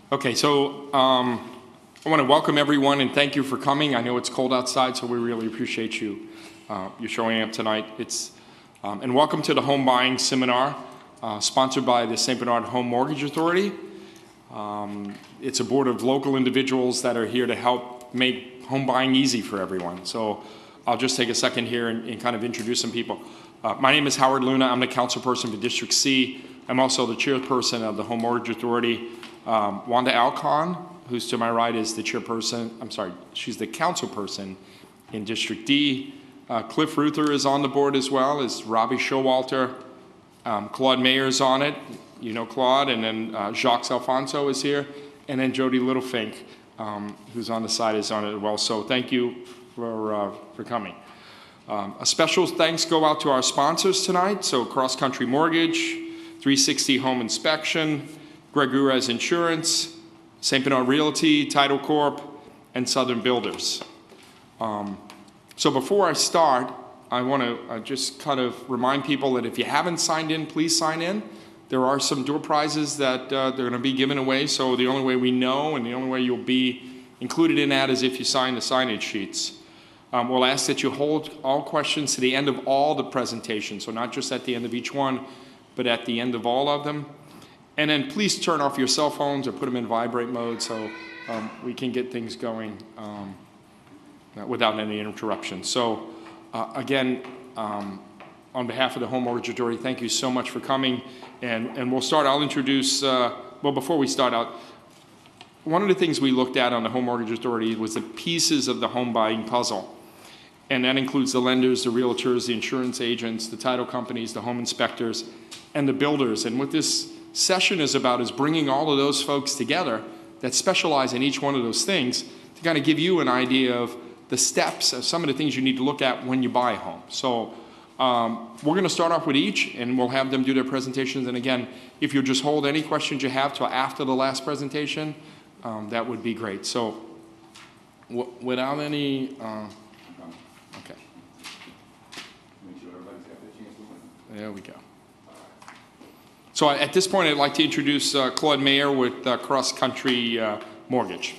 Okay, so I want to welcome everyone and thank you for coming. I know it's cold outside, so we really appreciate you showing up tonight. And welcome to the home buying seminar sponsored by the St. Bernard Home Mortgage Authority. It's a board of local individuals that are here to help make home buying easy for everyone. So I'll just take a second here and kind of introduce some people. My name is Howard Luna. I'm the councilperson for District C. I'm also the chairperson of the Home Mortgage Authority. Wanda Alcon, who's to my right, is the chairperson, she's the councilperson in District D. Cliff Ruther is on the board as well as Robbie Showalter. Claude Maher is on it, you know Claude, and then Jacques Alfonso is here, and then Jody Littlefink, who's on the side, is on it as well. So thank you for coming. A special thanks go out to our sponsors tonight, so CrossCountry Mortgage, 360 Home Inspection, Greg Ruiz Insurance, St. Bernard Realty, Title Corp, and Southern Builders. So before I start, I want to just kind of remind people that if you haven't signed in, please sign in. There are some door prizes that they're going to be given away, so the only way we know and the only way you'll be included in that is if you sign the signage sheets. We'll ask that you hold all questions to the end of all the presentations, so not just at the end of each one, but at the end of all of them. And then please turn off your cell phones or put them in vibrate mode so we can get things going without any interruption. So again, on behalf of the Home Mortgage Authority, thank you so much for coming. And we'll start, I'll introduce, well, before we start out, one of the things we looked at on the Home Mortgage Authority was the pieces of the home buying puzzle. And that includes the lenders, the realtors, the insurance agents, the title companies, the home inspectors, and the builders. And what this session is about is bringing all of those folks together that specialize in each one of those things to kind of give you an idea of the steps of some of the things you need to look at when you buy a home. So we're going to start off with each, and we'll have them do their presentations. And again, if you'll just hold any questions you have till after the last presentation, that would be great. So without any, okay. Make sure everybody's got their chance to win. There we go. So at this point, I'd like to introduce Claude Maher with CrossCountry Mortgage.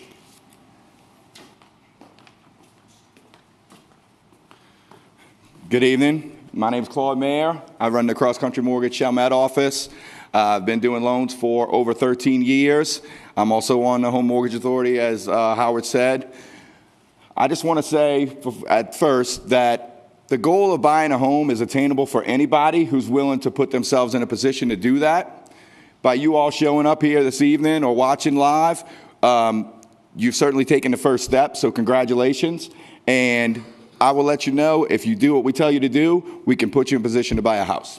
Good evening. My name is Claude Maher. I run the CrossCountry Mortgage Chalmette office. I've been doing loans for over 13 years. I'm also on the Home Mortgage Authority, as Howard said. I just want to say at first that the goal of buying a home is attainable for anybody who's willing to put themselves in a position to do that. By you all showing up here this evening or watching live, you've certainly taken the first step, so congratulations. And I will let you know, if you do what we tell you to do, we can put you in position to buy a house.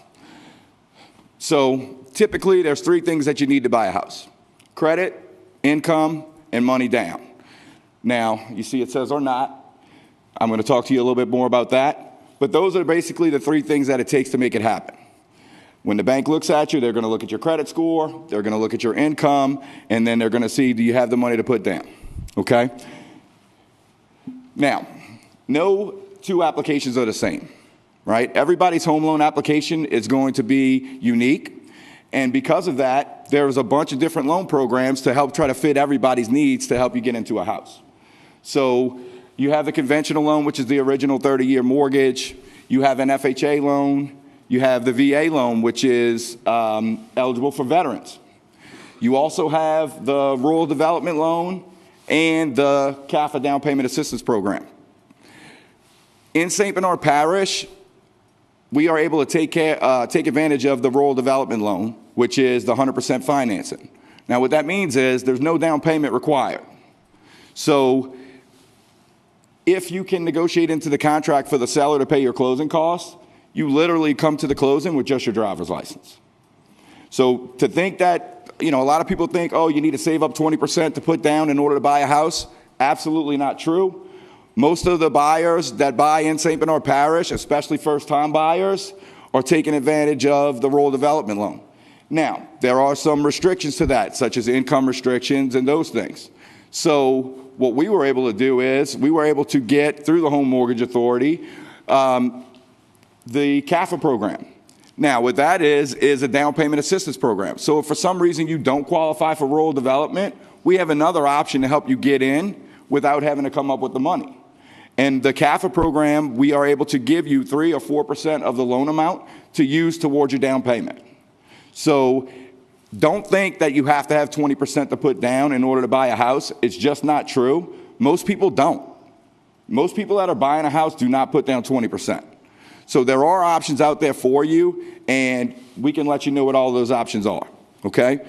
So typically, there's three things that you need to buy a house: credit, income, and money down. Now, you see it says or not. I'm going to talk to you a little bit more about that. But those are basically the three things that it takes to make it happen. When the bank looks at you, they're going to look at your credit score, they're going to look at your income, and then they're going to see, do you have the money to put down? Okay? Now, no two applications are the same, right? Everybody's home loan application is going to be unique. And because of that, there's a bunch of different loan programs to help try to fit everybody's needs to help you get into a house. So you have the conventional loan, which is the original 30-year mortgage. You have an FHA loan. You have the VA loan, which is eligible for veterans. You also have the rural development loan and the CAFA down payment assistance program. In St. Bernard Parish, we are able to take advantage of the rural development loan, which is the 100% financing. Now, what that means is there's no down payment required. So if you can negotiate into the contract for the seller to pay your closing costs, you literally come to the closing with just your driver's license. So to think that, a lot of people think, oh, you need to save up 20% to put down in order to buy a house, absolutely not true. Most of the buyers that buy in St. Bernard Parish, especially first-time buyers, are taking advantage of the rural development loan. Now, there are some restrictions to that, such as income restrictions and those things. So what we were able to do is we were able to get, through the Home Mortgage Authority, the CAFA program. Now, what that is a down payment assistance program. So if for some reason you don't qualify for rural development, we have another option to help you get in without having to come up with the money. And the CAFA program, we are able to give you 3 or 4% of the loan amount to use towards your down payment. So don't think that you have to have 20% to put down in order to buy a house. It's just not true. Most people don't. Most people that are buying a house do not put down 20%. So there are options out there for you, and we can let you know what all those options are, okay?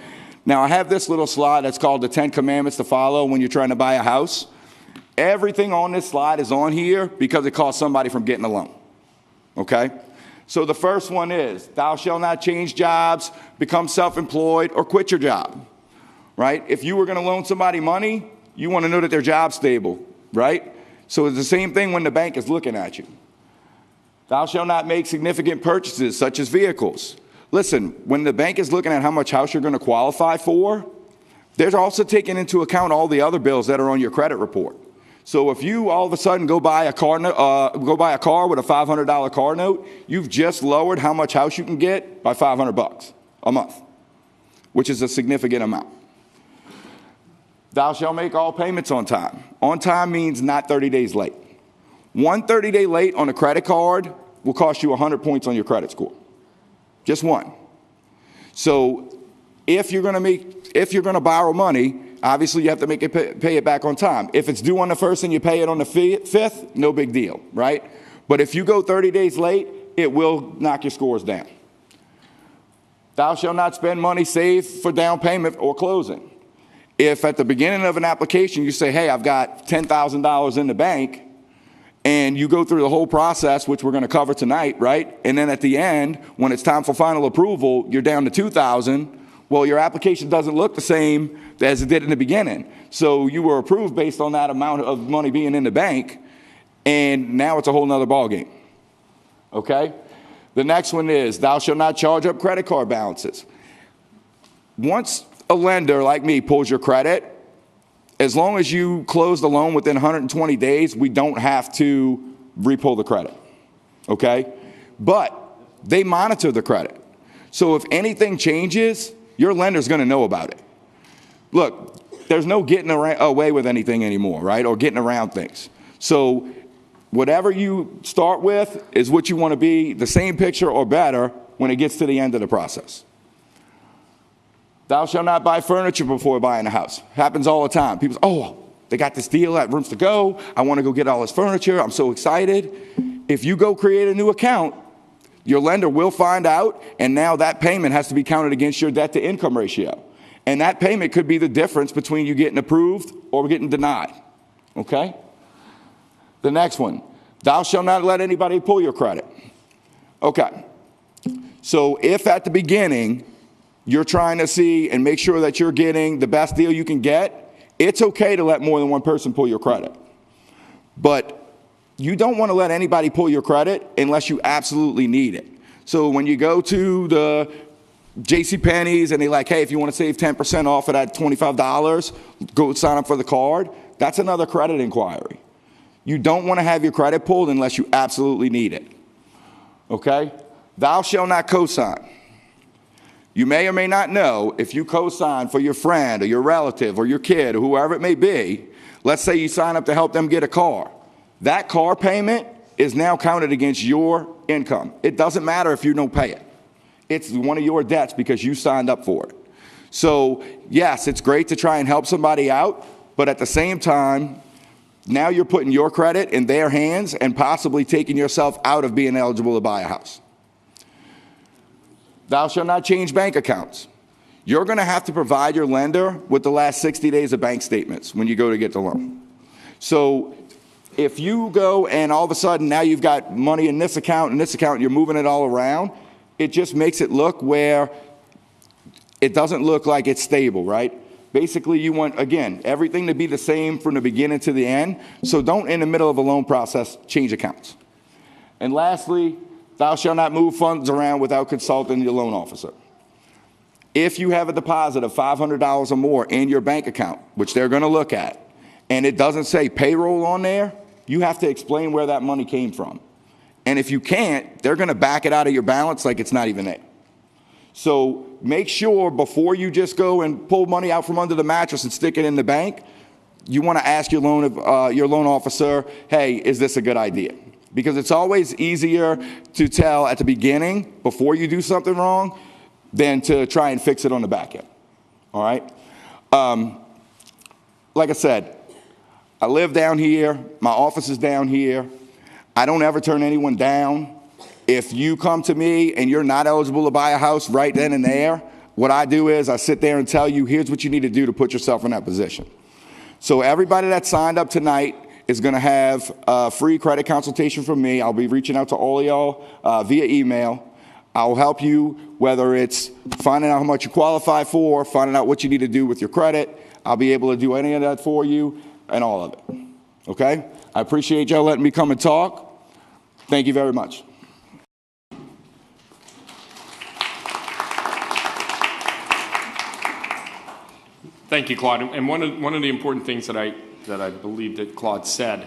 Now, I have this little slide that's called the 10 Commandments to follow when you're trying to buy a house. Everything on this slide is on here because it costs somebody from getting a loan, okay? So the first one is, thou shalt not change jobs, become self-employed, or quit your job, right? If you were going to loan somebody money, you want to know that their job's stable, right? So it's the same thing when the bank is looking at you. Thou shalt not make significant purchases, such as vehicles. Listen, when the bank is looking at how much house you're going to qualify for, they're also taking into account all the other bills that are on your credit report. So if you all of a sudden go buy a car with a $500 car note, you've just lowered how much house you can get by $500 a month, which is a significant amount. Thou shalt make all payments on time. On time means not 30 days late. One 30-day late on a credit card will cost you 100 points on your credit score. Just one. So if you're going to borrow money, obviously you have to make it pay it back on time. If it's due on the 1st and you pay it on the 5th, no big deal, right? But if you go 30 days late, it will knock your scores down. Thou shalt not spend money saved for down payment or closing. If at the beginning of an application you say, hey, I've got $10,000 in the bank, and you go through the whole process, which we're going to cover tonight, right? And then at the end, when it's time for final approval, you're down to $2,000. Well, your application doesn't look the same as it did in the beginning. So you were approved based on that amount of money being in the bank, and now it's a whole nother ballgame, okay? The next one is, thou shalt not charge up credit card balances. Once a lender like me pulls your credit, as long as you close the loan within 120 days, we don't have to repull the credit, okay? But they monitor the credit. So if anything changes, your lender's going to know about it. Look, there's no getting away with anything anymore, right, or getting around things. So whatever you start with is what you want to be, the same picture or better when it gets to the end of the process. Thou shalt not buy furniture before buying a house. Happens all the time. People say, oh, they got this deal at Rooms to Go. I want to go get all this furniture. I'm so excited. If you go create a new account, your lender will find out, and now that payment has to be counted against your debt to income ratio. And that payment could be the difference between you getting approved or getting denied, okay? The next one, thou shalt not let anybody pull your credit. Okay, so if at the beginning you're trying to see and make sure that you're getting the best deal you can get, it's okay to let more than one person pull your credit. But you don't want to let anybody pull your credit unless you absolutely need it. So when you go to the JCPenney's and they're like, hey, if you want to save 10% off of that $25, go sign up for the card, that's another credit inquiry. You don't want to have your credit pulled unless you absolutely need it, okay? Thou shalt not cosign. You may or may not know, if you co-sign for your friend or your relative or your kid or whoever it may be, let's say you sign up to help them get a car. That car payment is now counted against your income. It doesn't matter if you don't pay it. It's one of your debts because you signed up for it. So, yes, it's great to try and help somebody out, but at the same time, now you're putting your credit in their hands and possibly taking yourself out of being eligible to buy a house. Thou shalt not change bank accounts. You're going to have to provide your lender with the last 60 days of bank statements when you go to get the loan. So if you go and all of a sudden now you've got money in this account and this account and you're moving it all around, it just makes it look where it doesn't look like it's stable, right? Basically, you want, again, everything to be the same from the beginning to the end. So don't, in the middle of a loan process, change accounts. And lastly, thou shalt not move funds around without consulting your loan officer. If you have a deposit of $500 or more in your bank account, which they're going to look at, and it doesn't say payroll on there, you have to explain where that money came from. And if you can't, they're going to back it out of your balance like it's not even there. So make sure before you just go and pull money out from under the mattress and stick it in the bank, you want to ask your loan officer, hey, is this a good idea? Because it's always easier to tell at the beginning before you do something wrong than to try and fix it on the back end. All right? Like I said, I live down here. My office is down here. I don't ever turn anyone down. If you come to me and you're not eligible to buy a house right then and there, what I do is I sit there and tell you, here's what you need to do to put yourself in that position. So everybody that signed up tonight is going to have a free credit consultation from me. I'll be reaching out to all of y'all via email. I'll help you, whether it's finding out how much you qualify for, finding out what you need to do with your credit. I'll be able to do any of that for you and all of it. Okay? I appreciate y'all letting me come and talk. Thank you very much. Thank you, Claude. And one of the important things that I believe that Claude said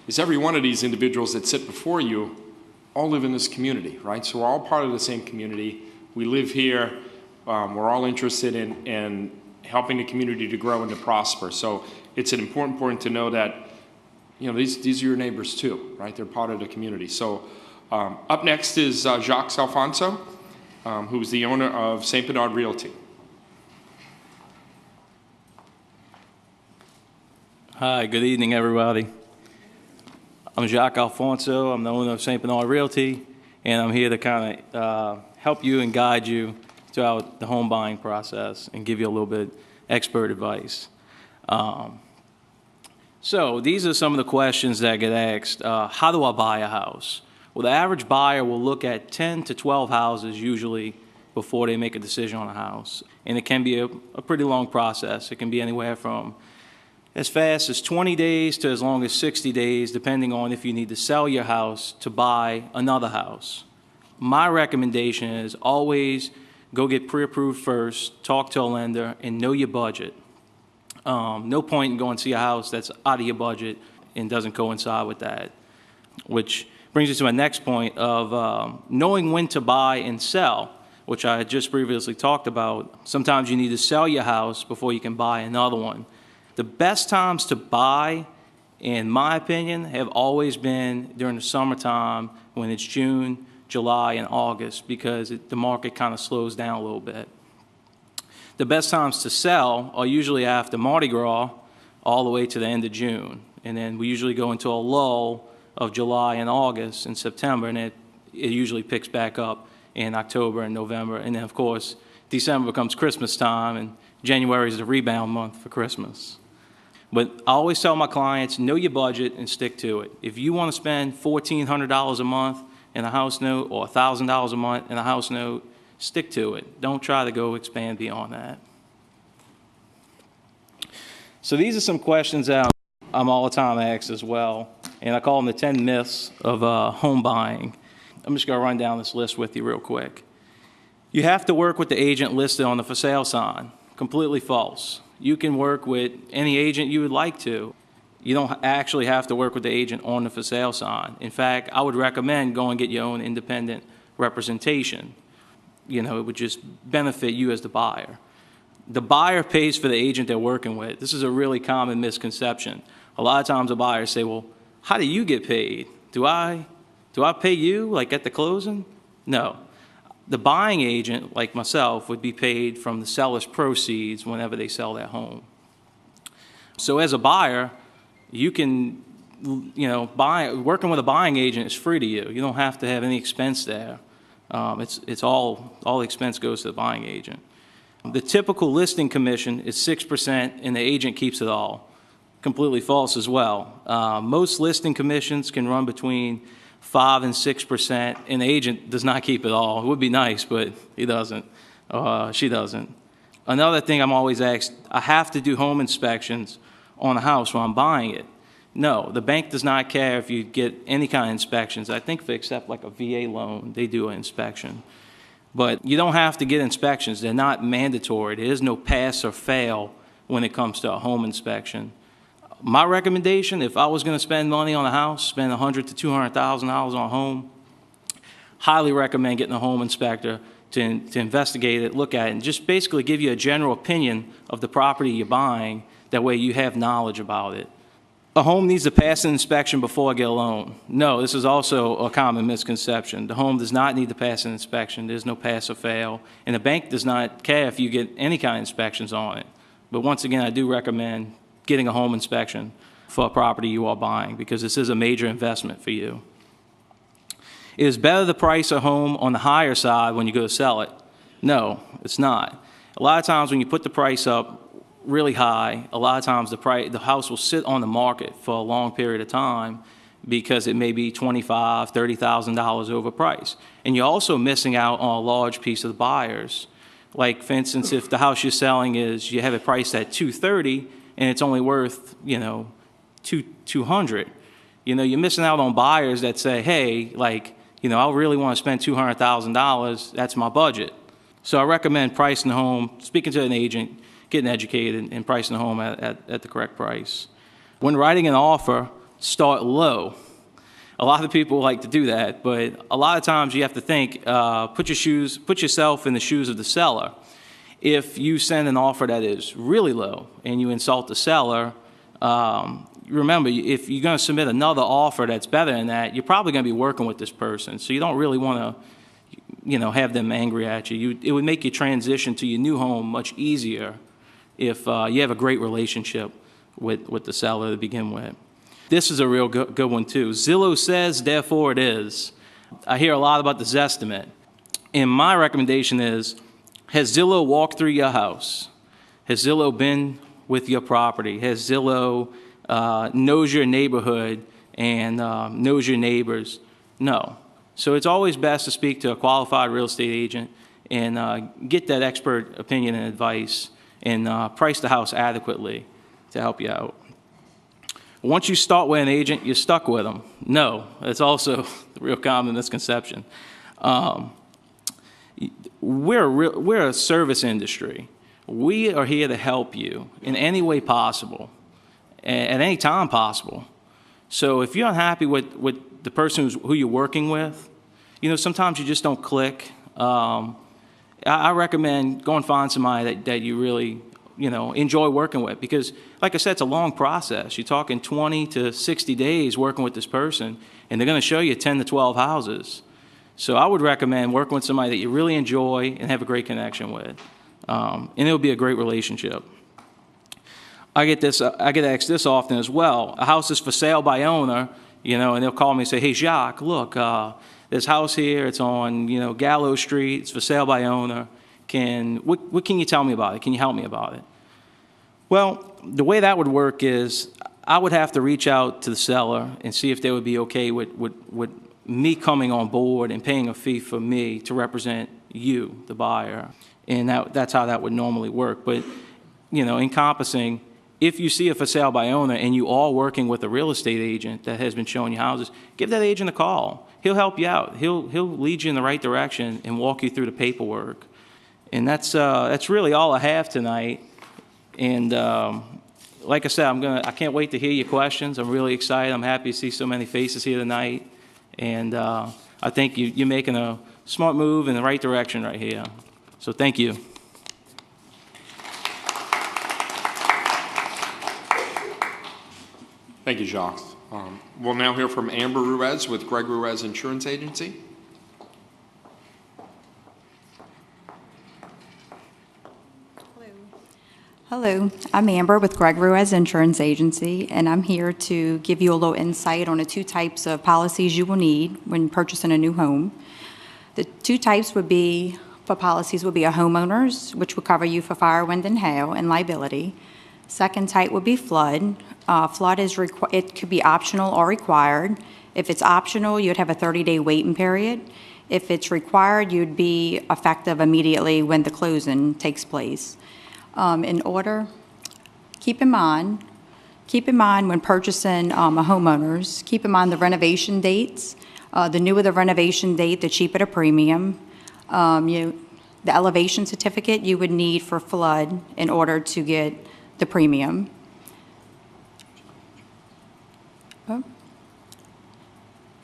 is every one of these individuals that sit before you all live in this community, right? So we're all part of the same community. We live here. We're all interested in helping the community to grow and to prosper. So it's an important point to know that, you know, these are your neighbors too, right? They're part of the community. So up next is Jacques Alfonso, who's the owner of St. Bernard Realty. Hi, good evening, everybody. I'm Jacques Alfonso. I'm the owner of St. Bernard Realty, and I'm here to kind of help you and guide you throughout the home buying process and give you a little bit expert advice. So these are some of the questions that get asked. How do I buy a house? Well, the average buyer will look at 10 to 12 houses usually before they make a decision on a house, and it can be a pretty long process. It can be anywhere from as fast as 20 days to as long as 60 days, depending on if you need to sell your house to buy another house. My recommendation is always go get pre-approved first, talk to a lender, and know your budget. No point in going to see a house that's out of your budget and doesn't coincide with that, which brings us to my next point of knowing when to buy and sell, which I had just previously talked about. Sometimes you need to sell your house before you can buy another one. The best times to buy, in my opinion, have always been during the summertime when it's June, July, and August, because the market kind of slows down a little bit. The best times to sell are usually after Mardi Gras all the way to the end of June. And then we usually go into a lull of July and August and September, and it usually picks back up in October and November. And then, of course, December becomes Christmas time, and January is the rebound month for Christmas. But I always tell my clients, know your budget and stick to it. If you want to spend $1,400 a month in a house note or $1,000 a month in a house note, stick to it. Don't try to go expand beyond that. So these are some questions that I'm all the time asked as well, and I call them the 10 myths of home buying. I'm just going to run down this list with you real quick. You have to work with the agent listed on the for sale sign. Completely false. You can work with any agent you would like to. You don't actually have to work with the agent on the for sale sign. In fact, I would recommend go and get your own independent representation. You know, it would just benefit you as the buyer. The buyer pays for the agent they're working with. This is a really common misconception. A lot of times the buyers say, well, how do you get paid? Do I pay you, like at the closing? No. The buying agent, like myself, would be paid from the seller's proceeds whenever they sell their home. So as a buyer, you can, working with a buying agent is free to you. You don't have to have any expense there. It's all the expense goes to the buying agent. The typical listing commission is 6%, and the agent keeps it all. Completely false as well. Most listing commissions can run between 5 and 6%, and the agent does not keep it all. It would be nice, but he doesn't. She doesn't. Another thing I'm always asked, I have to do home inspections on a house when I'm buying it. No, the bank does not care if you get any kind of inspections. I think if they accept like a VA loan, they do an inspection. But you don't have to get inspections. They're not mandatory. There is no pass or fail when it comes to a home inspection. My recommendation, if I was going to spend money on a house, spend $100,000 to $200,000 on a home, highly recommend getting a home inspector to investigate it, look at it, and just basically give you a general opinion of the property you're buying. That way you have knowledge about it. A home needs to pass an inspection before I get a loan. No, this is also a common misconception. The home does not need to pass an inspection. There's no pass or fail. And the bank does not care if you get any kind of inspections on it. But once again, I do recommend getting a home inspection for a property you are buying because this is a major investment for you. It is better to price a home on the higher side when you go to sell it. No, it's not. A lot of times when you put the price up really high, a lot of times the house will sit on the market for a long period of time because it may be $25,000, $30,000 overpriced. And you're also missing out on a large piece of the buyers. Like, for instance, if the house you're selling is, you have it priced at $230 and it's only worth, $200, you're missing out on buyers that say, hey, I really want to spend $200,000, that's my budget. So I recommend pricing the home, speaking to an agent, getting educated, and pricing the home at the correct price. When writing an offer, start low. A lot of people like to do that, but a lot of times you have to think, put yourself in the shoes of the seller. If you send an offer that is really low and you insult the seller, remember, if you're going to submit another offer that's better than that, you're probably going to be working with this person. So you don't really want to, have them angry at you. It would make your transition to your new home much easier if you have a great relationship with the seller to begin with. This is a real good one too. Zillow says, therefore it is. I hear a lot about the Zestimate. And my recommendation is, has Zillow walked through your house? Has Zillow been with your property? Has Zillow knows your neighborhood and knows your neighbors? No. So it's always best to speak to a qualified real estate agent and get that expert opinion and advice and price the house adequately to help you out. Once you start with an agent, you're stuck with them. No, that's also the real common misconception. We're a service industry. We are here to help you in any way possible, at any time possible. So if you're unhappy with the person who you're working with, sometimes you just don't click. I recommend go and find somebody that you really, enjoy working with because, like I said, it's a long process. You're talking 20 to 60 days working with this person, and they're going to show you 10 to 12 houses. So I would recommend working with somebody that you really enjoy and have a great connection with, and it'll be a great relationship. I get asked this often as well. A house is for sale by owner, and they'll call me and say, hey, Jacques, look, this house here, it's on, Gallows Street, it's for sale by owner. What can you tell me about it? Can you help me about it? Well, the way that would work is I would have to reach out to the seller and see if they would be okay with me coming on board and paying a fee for me to represent you, the buyer. And that's how that would normally work. But, encompassing, if you see a for sale by owner and you are working with a real estate agent that has been showing you houses, give that agent a call. He'll help you out. He'll lead you in the right direction and walk you through the paperwork. And that's really all I have tonight. And like I said, I can't wait to hear your questions. I'm really excited. I'm happy to see so many faces here tonight. And I think you're making a smart move in the right direction right here. So thank you. Thank you, Jacques. We'll now hear from Amber Ruiz with Greg Ruiz Insurance Agency. Hello, I'm Amber with Greg Ruiz Insurance Agency, and I'm here to give you a little insight on the two types of policies you will need when purchasing a new home. The two types would be, for policies, would be a homeowner's, which will cover you for fire, wind, and hail, and liability. Second type would be flood. Flood it could be optional or required. If it's optional, you'd have a 30-day waiting period. If it's required, you'd be effective immediately when the closing takes place. In order, keep in mind when purchasing a homeowner's, keep in mind the renovation dates. The newer the renovation date, the cheaper the premium. The elevation certificate you would need for flood in order to get the premium.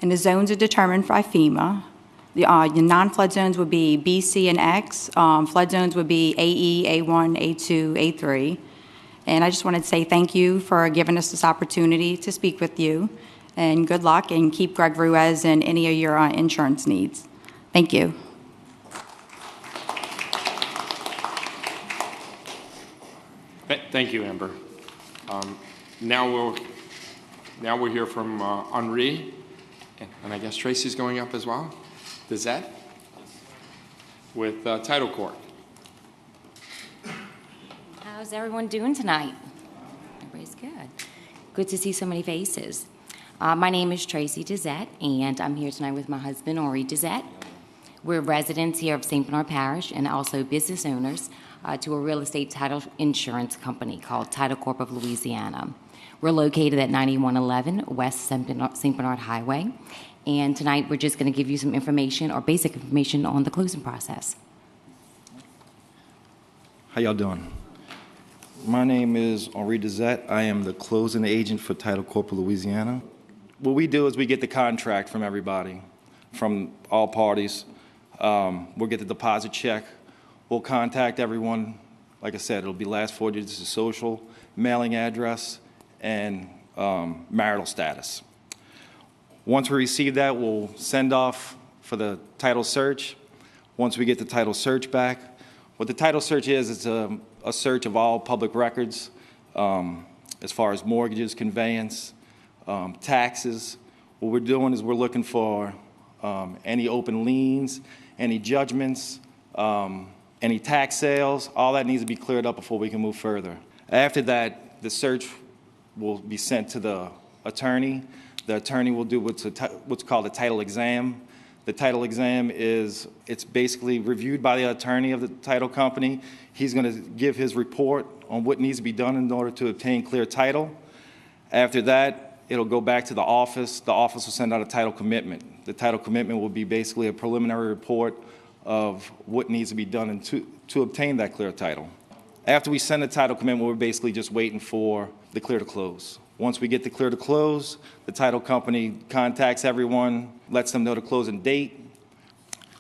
And the zones are determined by FEMA. Your non-flood zones would be B, C, and X. Flood zones would be AE, A1, A2, A3. And I just wanted to say thank you for giving us this opportunity to speak with you. And good luck, and keep Greg Ruiz in any of your insurance needs. Thank you. Thank you, Amber. Now we'll hear from Henri, and I guess Tracy's going up as well. Dazet with Title Corp. How's everyone doing tonight? Everybody's good. Good to see so many faces. My name is Tracy Dazet, and I'm here tonight with my husband, Henri Dazet. We're residents here of St. Bernard Parish and also business owners to a real estate title insurance company called Title Corp of Louisiana. We're located at 9111 West St. Bernard Highway, and tonight we're just going to give you some information or basic information on the closing process. How y'all doing? My name is Henri Dazet. I am the closing agent for Title Corp of Louisiana. What we do is we get the contract from everybody, from all parties. We'll get the deposit check. We'll contact everyone. Like I said, it'll be last 4 digits of social, mailing address, and marital status. Once we receive that, we'll send off for the title search. Once we get the title search back, what the title search is, it's a search of all public records as far as mortgages, conveyance, taxes. What we're doing is we're looking for any open liens, any judgments, any tax sales. All that needs to be cleared up before we can move further. After that, the search will be sent to the attorney. The attorney will do what's called a title exam. The title exam it's basically reviewed by the attorney of the title company. He's going to give his report on what needs to be done in order to obtain clear title. After that, it'll go back to the office. The office will send out a title commitment. The title commitment will be basically a preliminary report of what needs to be done to obtain that clear title. After we send the title commitment, we're basically just waiting for the clear to close. Once we get the clear to close, the title company contacts everyone, lets them know the closing date,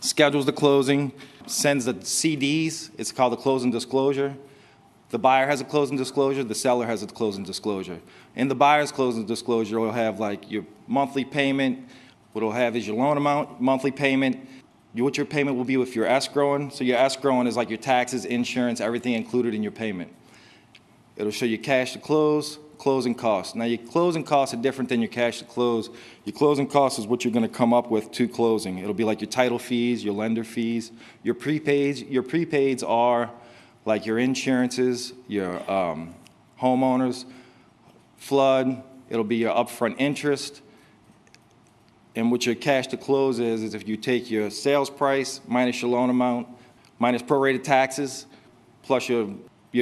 schedules the closing, sends the CDs. It's called the closing disclosure. The buyer has a closing disclosure. The seller has a closing disclosure. In the buyer's closing disclosure, it'll have like your monthly payment. What it'll have is your loan amount, monthly payment, what your payment will be if you're escrowing. So your escrowing is like your taxes, insurance, everything included in your payment. It'll show you cash to close, closing costs. Now, your closing costs are different than your cash to close. Your closing costs is what you're going to come up with to closing. It'll be like your title fees, your lender fees, your prepaids. Your prepaids are like your insurances, your homeowners, flood. It'll be your upfront interest. And what your cash to close is if you take your sales price minus your loan amount, minus prorated taxes, plus your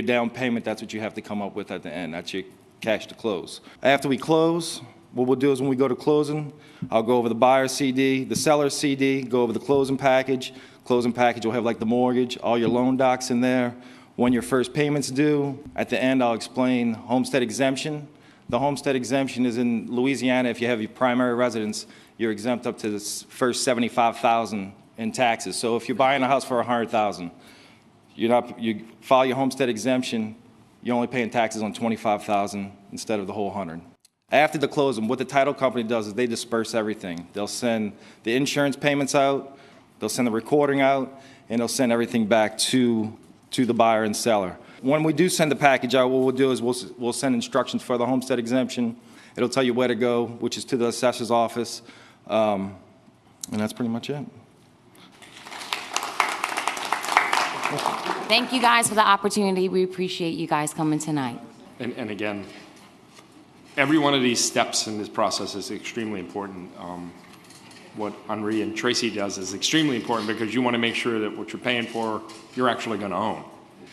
down payment, that's what you have to come up with at the end. That's your cash to close. After we close, what we'll do is when we go to closing, I'll go over the buyer's CD, the seller's CD, go over the closing package. Closing package will have like the mortgage, all your loan docs in there, when your first payment's due. At the end, I'll explain homestead exemption. The homestead exemption is in Louisiana. If you have your primary residence, you're exempt up to the first $75,000 in taxes. So if you're buying a house for $100,000, you file your homestead exemption, you're only paying taxes on $25,000 instead of the whole $100,000. After the closing, what the title company does is they disperse everything. They'll send the insurance payments out, they'll send the recording out, and they'll send everything back to the buyer and seller. When we do send the package out, what we'll do is we'll send instructions for the homestead exemption. It'll tell you where to go, which is to the assessor's office, and that's pretty much it. Thank you guys for the opportunity. We appreciate you guys coming tonight. And again, every one of these steps in this process is extremely important. What Henri and Tracy does is extremely important because you want to make sure that what you're paying for, you're actually going to own.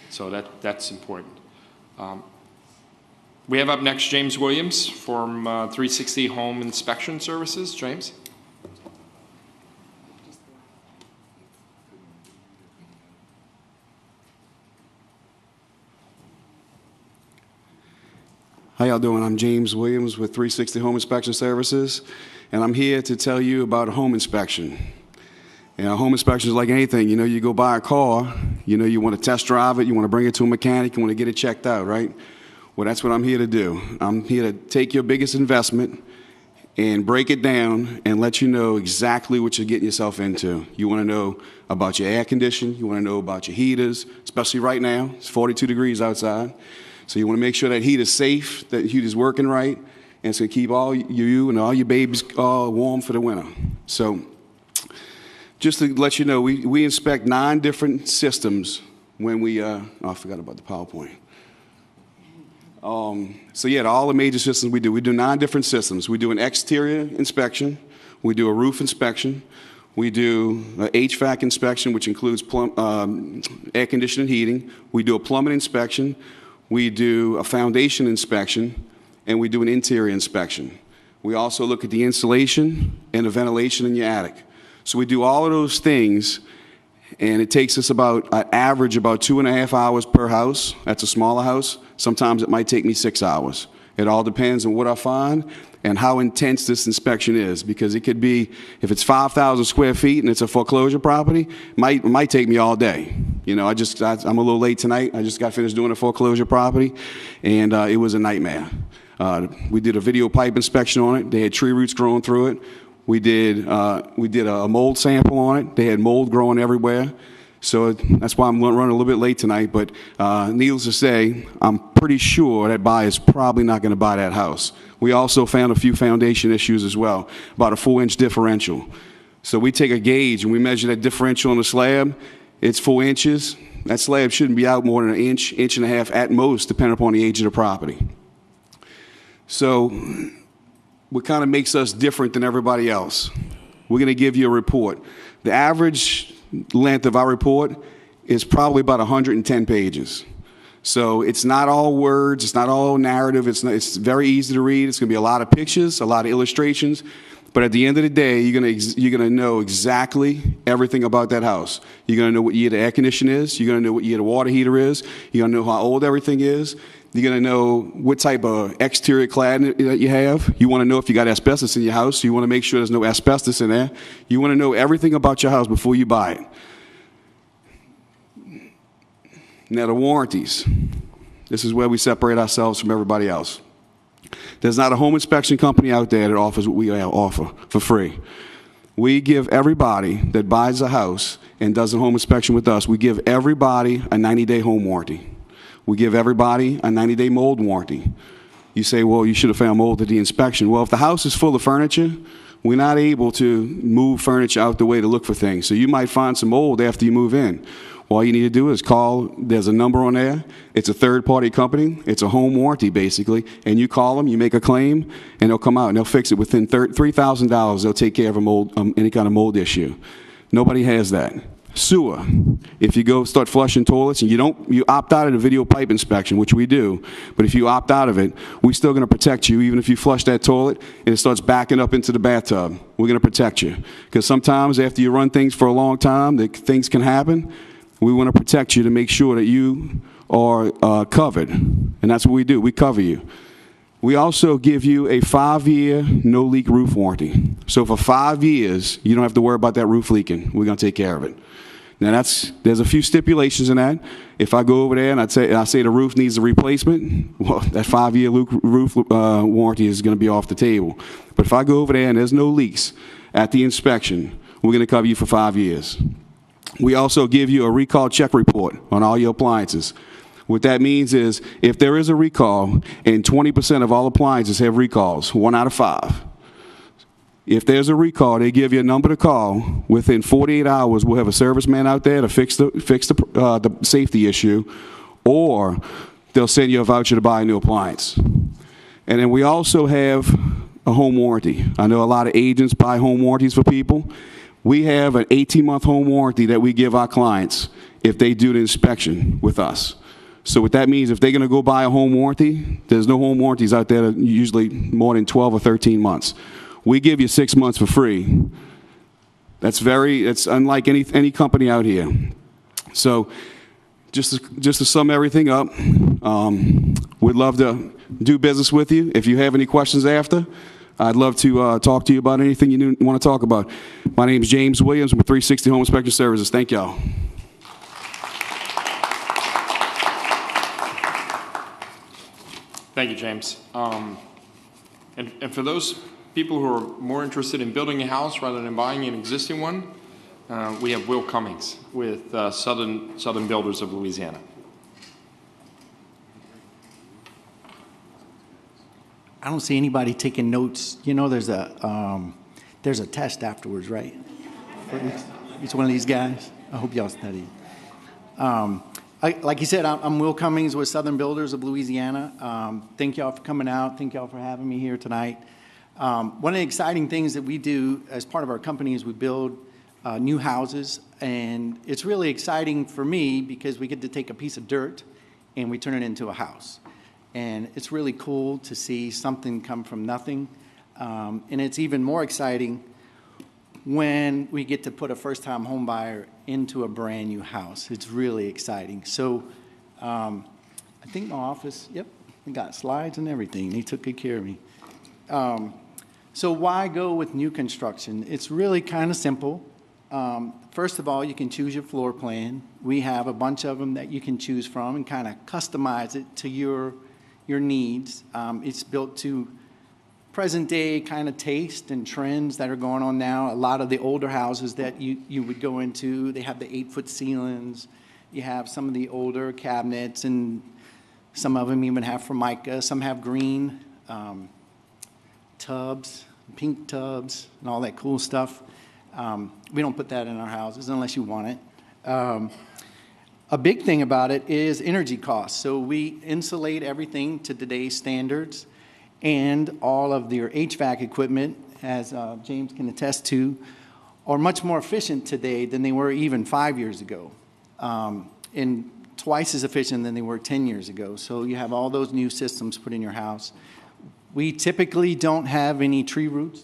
So that's important. We have up next James Williams from 360 Home Inspection Services. James? How y'all doing? I'm James Williams with 360 Home Inspection Services, and I'm here to tell you about a home inspection. And a home inspection is like anything. You know, you go buy a car, you know, you want to test drive it, you want to bring it to a mechanic, you want to get it checked out, right? Well, that's what I'm here to do. I'm here to take your biggest investment and break it down and let you know exactly what you're getting yourself into. You want to know about your air conditioning, you want to know about your heaters, especially right now. It's 42 degrees outside. So you want to make sure that heat is safe, that heat is working right, and it's going to keep all you and all your babies warm for the winter. So just to let you know, we inspect 9 different systems when we, I forgot about the PowerPoint. So yeah, all the major systems we do 9 different systems. We do an exterior inspection, we do a roof inspection, we do an HVAC inspection, which includes air conditioning and heating, we do a plumbing inspection, we do a foundation inspection, and we do an interior inspection. We also look at the insulation and the ventilation in your attic. So we do all of those things, and it takes us about, an average, about 2.5 hours per house. That's a smaller house. Sometimes it might take me 6 hours. It all depends on what I find and how intense this inspection is, because it could be, if it's 5,000 square feet and it's a foreclosure property, it might take me all day. You know, I'm a little late tonight. I just got finished doing a foreclosure property, and it was a nightmare. We did a video pipe inspection on it. They had tree roots growing through it. We did a mold sample on it. They had mold growing everywhere. So that's why I'm running a little bit late tonight. But needless to say, I'm pretty sure that buyer's probably not going to buy that house. We also found a few foundation issues as well, about a 4-inch differential. So we take a gauge and we measure that differential on the slab. It's 4 inches. That slab shouldn't be out more than an inch, inch and a half at most, depending upon the age of the property. So what kind of makes us different than everybody else? We're going to give you a report. The average length of our report is probably about 110 pages. So it's not all words, it's not all narrative, it's very easy to read. It's going to be a lot of pictures, a lot of illustrations, but at the end of the day, you're going to know exactly everything about that house. You're going to know what year the air conditioner is, you're going to know what year the water heater is, you're going to know how old everything is, you're going to know what type of exterior cladding that you have. You want to know if you got asbestos in your house, so you want to make sure there's no asbestos in there. You want to know everything about your house before you buy it. Now, the warranties. This is where we separate ourselves from everybody else. There's not a home inspection company out there that offers what we offer for free. We give everybody that buys a house and does a home inspection with us, we give everybody a 90-day home warranty. We give everybody a 90-day mold warranty. You say, well, you should have found mold at the inspection. Well, if the house is full of furniture, we're not able to move furniture out the way to look for things. So you might find some mold after you move in. All you need to do is call, there's a number on there, it's a third-party company, it's a home warranty basically, and you call them, you make a claim, and they'll come out and they'll fix it within $3,000. They'll take care of a mold, any kind of mold issue. Nobody has that. Sewer, if you go start flushing toilets and you opt out of the video pipe inspection, which we do, but if you opt out of it, we're still going to protect you even if you flush that toilet and it starts backing up into the bathtub. We're going to protect you, because sometimes after you run things for a long time, things can happen. We want to protect you to make sure that you are covered, and that's what we do. We cover you. We also give you a 5-year no-leak roof warranty. So for 5 years, you don't have to worry about that roof leaking. We're going to take care of it. Now there's a few stipulations in that. If I go over there and I say the roof needs a replacement, well, that 5-year roof warranty is going to be off the table. But if I go over there and there's no leaks at the inspection, we're going to cover you for 5 years. We also give you a recall check report on all your appliances. What that means is if there is a recall, and 20% of all appliances have recalls, 1 out of 5. If there's a recall, they give you a number to call. Within 48 hours, we'll have a serviceman out there to fix the safety issue, or they'll send you a voucher to buy a new appliance. And then we also have a home warranty. I know a lot of agents buy home warranties for people. We have an 18-month home warranty that we give our clients if they do the inspection with us. So what that means, if they're going to go buy a home warranty, there's no home warranties out there that are usually more than 12 or 13 months. We give you 6 months for free. It's unlike any company out here. So just to sum everything up, we'd love to do business with you. If you have any questions after, I'd love to talk to you about anything you want to talk about. My name is James Williams. I'm with 360 Home Inspection Services. Thank y'all. Thank you, James. And for those people who are more interested in building a house rather than buying an existing one, we have Will Cummings with Southern Builders of Louisiana. I don't see anybody taking notes. You know, there's a test afterwards, right? For each one of these guys. I hope y'all study. Like you said, I'm Will Cummings with Southern Builders of Louisiana. Thank y'all for coming out. Thank y'all for having me here tonight. One of the exciting things that we do as part of our company is we build new houses, and it's really exciting for me because we get to take a piece of dirt and we turn it into a house. And it's really cool to see something come from nothing. And it's even more exciting when we get to put a first-time home buyer into a brand-new house. It's really exciting. So I think my office, yep, we got slides and everything. They took good care of me. So why go with new construction? It's really kind of simple. First of all, you can choose your floor plan. We have a bunch of them that you can choose from and kind of customize it to your needs. It's built to present day kind of taste and trends that are going on now. A lot of the older houses that you would go into, they have the 8-foot ceilings. You have some of the older cabinets, and some of them even have Formica. Some have green tubs, pink tubs, and all that cool stuff. We don't put that in our houses unless you want it. A big thing about it is energy costs. So we insulate everything to today's standards, and all of your HVAC equipment, as James can attest to, are much more efficient today than they were even 5 years ago, and twice as efficient than they were 10 years ago. So you have all those new systems put in your house. We typically don't have any tree roots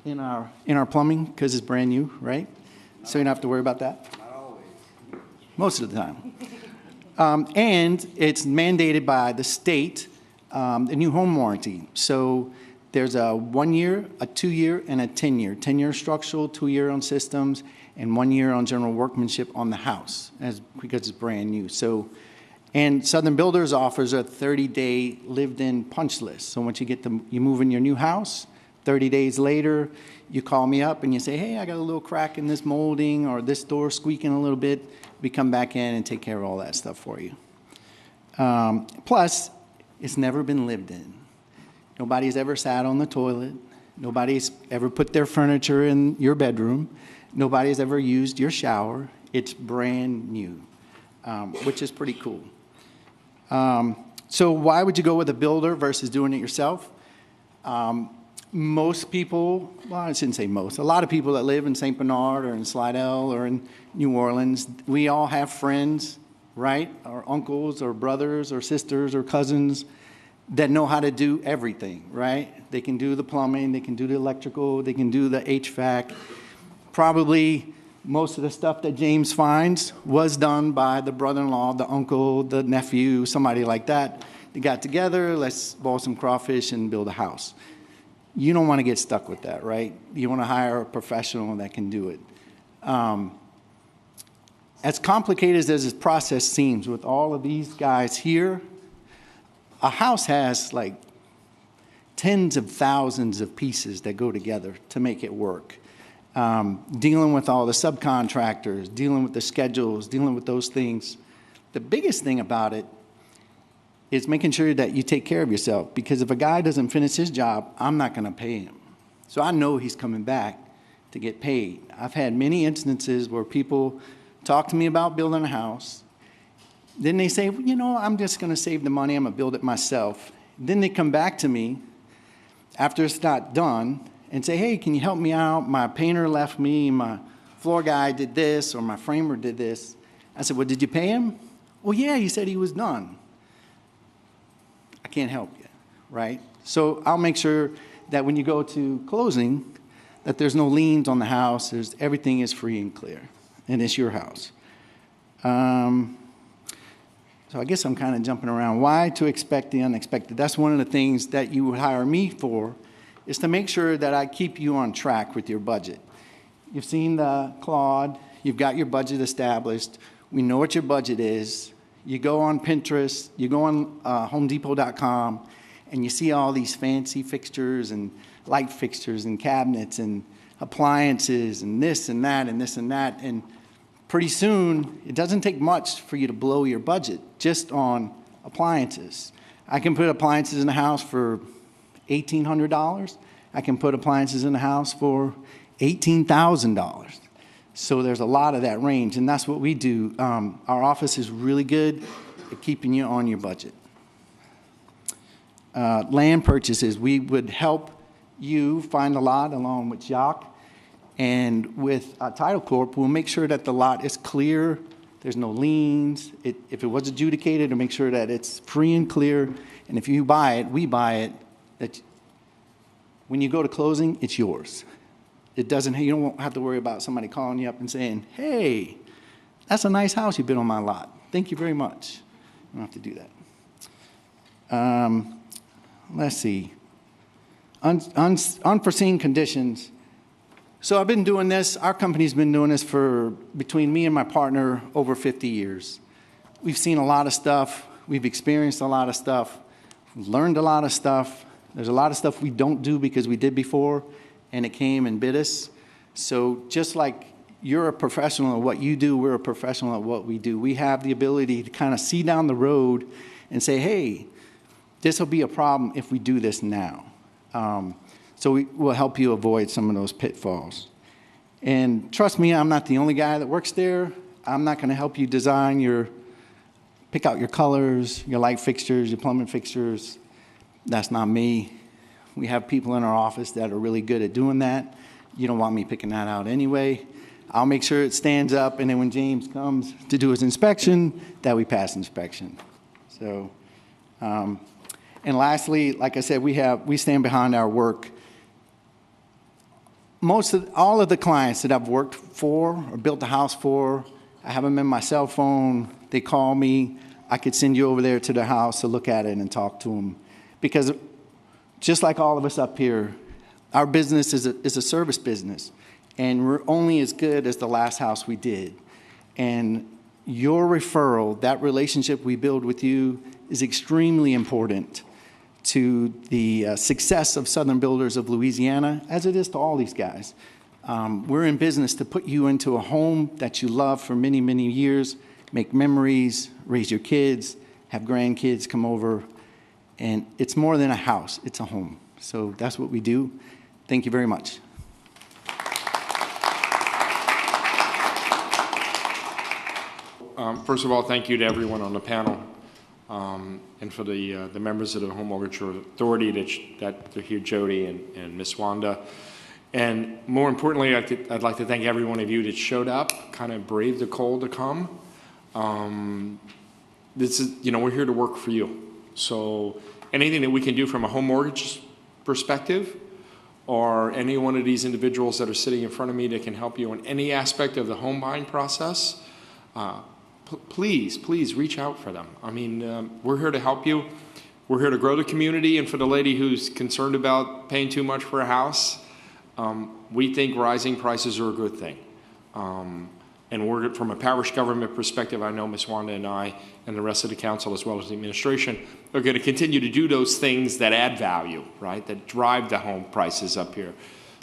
in our plumbing because it's brand new, right? So you don't have to worry about that. Most of the time. And it's mandated by the state, the new home warranty. So there's a 1 year, a 2 year, and a 10 year. 10 year structural, 2 year on systems, and 1 year on general workmanship on the house, because it's brand new. So, and Southern Builders offers a 30-day lived-in punch list. So once you move in your new house, 30 days later, you call me up and you say, hey, I got a little crack in this molding or this door squeaking a little bit. We come back in and take care of all that stuff for you. Plus, it's never been lived in. Nobody's ever sat on the toilet. Nobody's ever put their furniture in your bedroom. Nobody's ever used your shower. It's brand new, which is pretty cool. So why would you go with a builder versus doing it yourself? Most people, well, I shouldn't say most, a lot of people that live in St. Bernard or in Slidell or in New Orleans, we all have friends, right? Or uncles or brothers or sisters or cousins that know how to do everything, right? They can do the plumbing, they can do the electrical, they can do the HVAC. Probably most of the stuff that James finds was done by the brother-in-law, the uncle, the nephew, somebody like that. They got together, let's boil some crawfish and build a house. You don't want to get stuck with that, right? You want to hire a professional that can do it. As complicated as this process seems with all of these guys here, a house has like tens of thousands of pieces that go together to make it work. Dealing with all the subcontractors, dealing with the schedules, dealing with those things. The biggest thing about it is making sure that you take care of yourself, because if a guy doesn't finish his job, I'm not going to pay him. So I know he's coming back to get paid. I've had many instances where people talk to me about building a house. Then they say, well, you know, I'm just going to save the money. I'm going to build it myself. Then they come back to me after it's not done and say, hey, can you help me out? My painter left me. My floor guy did this, or my framer did this. I said, well, did you pay him? Well, yeah, he said he was done. I can't help you, right? So I'll make sure that when you go to closing, that there's no liens on the house. Everything is free and clear, and it's your house. So I guess I'm kind of jumping around. Why to expect the unexpected? That's one of the things that you would hire me for, is to make sure that I keep you on track with your budget. You've seen the Claude, you've got your budget established, we know what your budget is. You go on Pinterest, you go on HomeDepot.com, and you see all these fancy fixtures and light fixtures and cabinets and appliances and this and that and this and that. And pretty soon, it doesn't take much for you to blow your budget just on appliances. I can put appliances in the house for $1,800. I can put appliances in the house for $18,000. So there's a lot of that range, and that's what we do. Our office is really good at keeping you on your budget. Land purchases, we would help you find a lot along with Jacques. And with Title Corp, we'll make sure that the lot is clear, there's no liens. If it was adjudicated, to make sure that it's free and clear. And if you buy it, we buy it, that when you go to closing, it's yours. You don't have to worry about somebody calling you up and saying, hey, that's a nice house you built on my lot. Thank you very much. You don't have to do that. Let's see. Unforeseen conditions. So I've been doing this, our company's been doing this for, between me and my partner, over 50 years. We've seen a lot of stuff. We've experienced a lot of stuff. We've learned a lot of stuff. There's a lot of stuff we don't do because we did before, and it came and bit us. So just like you're a professional at what you do, we're a professional at what we do. We have the ability to kind of see down the road and say, hey, this will be a problem if we do this now. So we will help you avoid some of those pitfalls. And trust me, I'm not the only guy that works there. I'm not going to help you design pick out your colors, your light fixtures, your plumbing fixtures. That's not me. We have people in our office that are really good at doing that. You don't want me picking that out anyway. I'll make sure it stands up, and then when James comes to do his inspection, that we pass inspection. So, and lastly, like I said, we stand behind our work. All of the clients that I've worked for or built a house for, I have them in my cell phone. They call me. I could send you over there to the house to look at it and talk to them. Because just like all of us up here, our business is a service business. And we're only as good as the last house we did. And your referral, that relationship we build with you, is extremely important to the success of Southern Builders of Louisiana, as it is to all these guys. We're in business to put you into a home that you love for many, many years, make memories, raise your kids, have grandkids come over. And it's more than a house, it's a home. So that's what we do. Thank you very much. First of all, thank you to everyone on the panel. And for the members of the Home Mortgage Authority that are here, Jody and Ms. Wanda. And more importantly, I'd like to thank every one of you that showed up, kind of braved the cold to come. This is, we're here to work for you. So anything that we can do from a home mortgage perspective, or any one of these individuals that are sitting in front of me that can help you in any aspect of the home buying process, please reach out for them. I mean, we're here to help you. We're here to grow the community. And for the lady who's concerned about paying too much for a house, we think rising prices are a good thing. And we're, from a parish government perspective, I know Ms. Wanda and I and the rest of the council, as well as the administration, are going to continue to do those things that add value, right, that drive the home prices up here,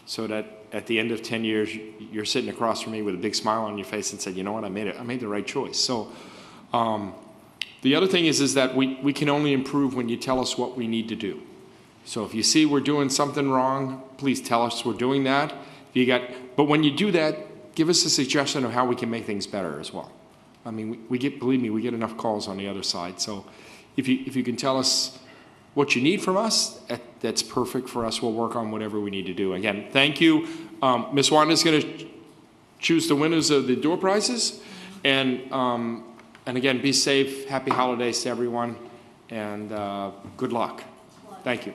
so that at the end of 10 years, you're sitting across from me with a big smile on your face and said, you know what, I made the right choice. So the other thing is that we can only improve when you tell us what we need to do. So if you see we're doing something wrong, please tell us we're doing that. But when you do that, give us a suggestion of how we can make things better as well. I mean, believe me, we get enough calls on the other side. So if you can tell us what you need from us, that's perfect for us. We'll work on whatever we need to do. Again, thank you. Ms. Wanda's going to choose the winners of the door prizes. And again, be safe. Happy holidays to everyone. And good luck. Thank you.